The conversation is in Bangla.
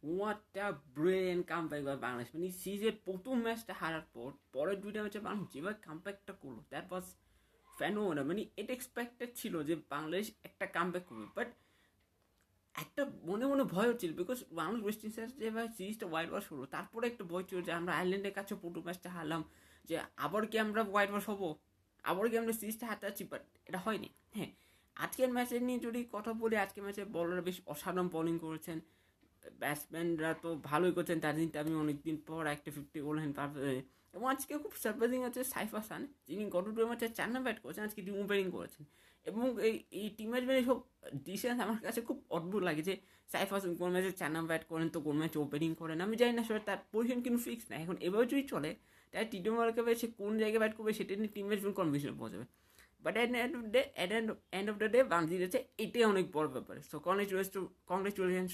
What a brilliant comeback by Bangladesh. মানে সিরিজের প্রথম ম্যাচটা হারার পর পরের দুইটা ম্যাচে বাংলাদেশ যেভাবে কামব্যাকটা করলো, দ্যাট ওয়াজ ফেনোমেনাল। মানে এটা এক্সপেক্টেড ছিল যে বাংলাদেশ একটা কামব্যাক করবে, বাট একটা মনে মনে ভয় হচ্ছিল, বিকজ বাংলাদেশ ওয়েস্ট ইন্ডিজের যেভাবে সিরিজটা হোয়াইট ওয়াশ হলো, তারপরে একটা ভয় ছিল যে আমরা আয়ারল্যান্ডের কাছে প্রথম ম্যাচটা হারলাম, যে আবার কি আমরা হোয়াইট ওয়াশ হবো, আবার কি আমরা সিরিজটা হারতে যাচ্ছি, বাট এটা হয়নি। হ্যাঁ, আজকের ম্যাচের নিয়ে যদি কথা বলি, আজকের ম্যাচে বলাররা বেশ অসাধারণ বোলিং করেছেন, ব্যাটসম্যানরা তো ভালোই করছেন। তাজিদ আমি অনেকদিন পর একটা 50 করলেন, এবং আজকে খুব সারপ্রাইজিং আছে সাইফ হাসান, যিনি গত টু ম্যাচে 4 রান ব্যাট করেছেন, আজকে টিম ওপেনিং করেছেন। এবং এই টিমের মানে সব ডিসিশন আমার কাছে খুব অদ্ভুত লাগে, যে সাইফ হাসান কোন ম্যাচে 4 রান ব্যাট করেন, তো কোন ম্যাচে ওপেনিং করেন আমি জানি না, আসলে তার পজিশন কিন্তু ফিক্স না। এখন এভাবে যদি চলে, তাই টি টোয়েন্টি ওয়ার্ল্ড কাপে সে কোন জায়গায় ব্যাট করবে সেটা নিয়ে টিম ম্যানেজমেন্ট কনফিউশনে পৌঁছাবে। But at end of the day Bangladesh এটাই অনেক বড় ব্যাপার। So congratulation